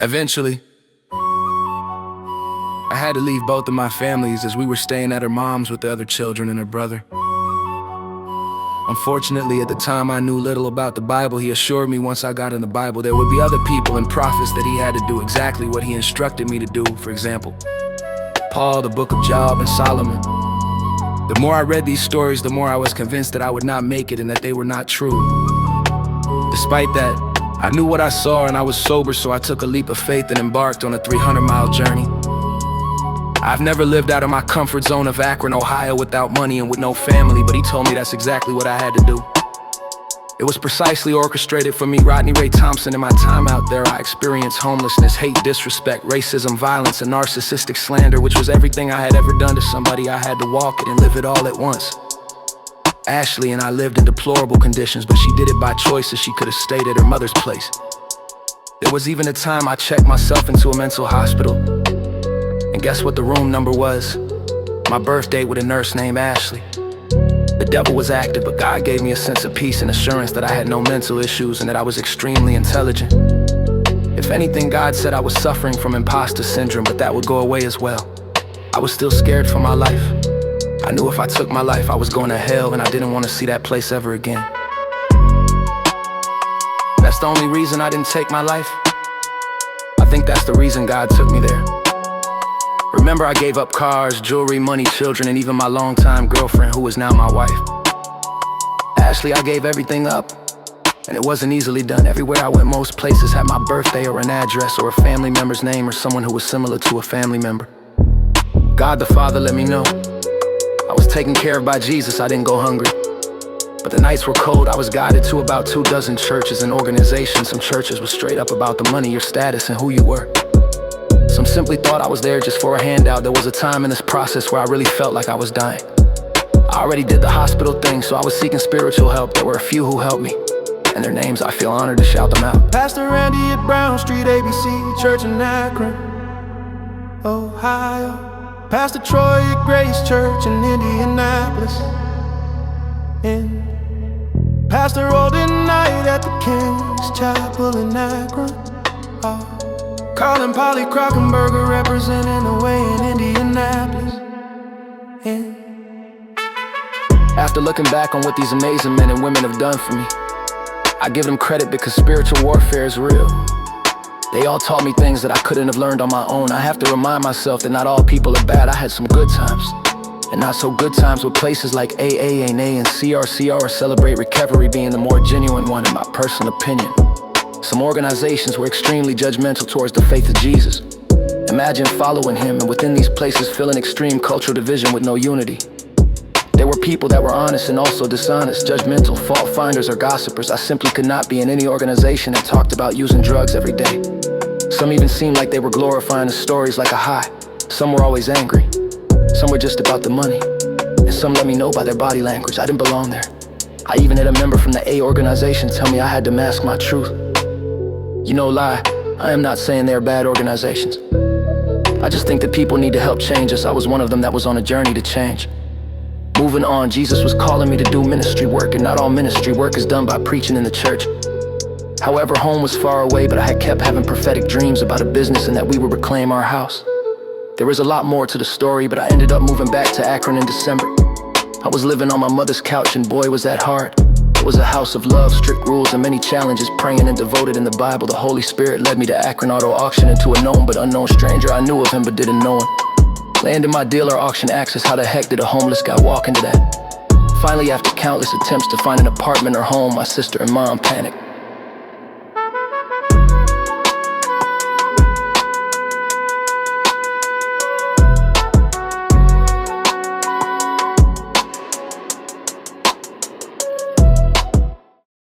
Eventually, I had to leave both of my families as we were staying at her mom's with the other children and her brother. Unfortunately, at the time I knew little about the Bible. He assured me once I got in the Bible there would be other people and prophets that he had to do exactly what he instructed me to do. For example, Paul, the book of Job, and Solomon. The more I read these stories, the more I was convinced that I would not make it and that they were not true. Despite that, I knew what I saw and I was sober, so I took a leap of faith and embarked on a 300-mile journey. I've never lived out of my comfort zone of Akron, Ohio without money and with no family, but he told me that's exactly what I had to do. It was precisely orchestrated for me. Rodney tHompson. In my time out there, I experienced homelessness, hate, disrespect, racism, violence, and narcissistic slander, which was everything I had ever done to somebody. I had to walk it and live it all at once. Ashley and I lived in deplorable conditions, but she did it by choice, as she could have stayed at her mother's place. There was even a time I checked myself into a mental hospital. And guess what the room number was? My birth date with a nurse named Ashley. The devil was active, but God gave me a sense of peace and assurance that I had no mental issues and that I was extremely intelligent. If anything, God said I was suffering from imposter syndrome, but that would go away as well. I was still scared for my life. I knew if I took my life, I was going to hell, and I didn't want to see that place ever again. That's the only reason I didn't take my life. I think that's the reason God took me there. Remember, I gave up cars, jewelry, money, children, and even my longtime girlfriend, who is now my wife. Ashley, I gave everything up, and it wasn't easily done. Everywhere I went, most places had my birthday or an address or a family member's name or someone who was similar to a family member. God the Father let me know I was taken care of by Jesus. I didn't go hungry. But the nights were cold. I was guided to about 24 churches and organizations. Some churches were straight up about the money, your status, and who you were. Some simply thought I was there just for a handout. There was a time in this process where I really felt like I was dying. I already did the hospital thing, so I was seeking spiritual help. There were a few who helped me, and their names I feel honored to shout them out. Pastor Randy at Brown Street ABC Church in Akron, Ohio. Pastor Troy at Grace Church in Indianapolis. And Pastor Olden Knight at the King's Chapel in Akron. Carl and Polly Krockenberger representing the way in Indianapolis. After looking back on what these amazing men and women have done for me, I give them credit because spiritual warfare is real. They all taught me things that I couldn't have learned on my own. I have to remind myself that not all people are bad. I had some good times, and not so good times with places like AA, NA, and CRCR, or Celebrate Recovery being the more genuine one in my personal opinion. Some organizations were extremely judgmental towards the faith of Jesus. Imagine following him and within these places feeling extreme cultural division with no unity. There were people that were honest and also dishonest, judgmental, fault finders, or gossipers. I simply could not be in any organization that talked about using drugs every day. Some even seemed like they were glorifying the stories like a high. Some were always angry. Some were just about the money. And some let me know by their body language I didn't belong there. I even had a member from the A organization tell me I had to mask my truth. You know, lie, I am not saying they're bad organizations. I just think that people need to help change us. I was one of them that was on a journey to change. Moving on, Jesus was calling me to do ministry work, and not all ministry work is done by preaching in the church. However, home was far away, but I had kept having prophetic dreams about a business and that we would reclaim our house. There was a lot more to the story, but I ended up moving back to Akron in December. I was living on my mother's couch, and boy was that hard. It was a house of love, strict rules, and many challenges. Praying and devoted in the Bible, the Holy Spirit led me to Akron Auto Auction, into a known but unknown stranger. I knew of him but didn't know him. Landing my dealer auction access. How the heck did a homeless guy walk into that? Finally, after countless attempts to find an apartment or home, my sister and mom panicked.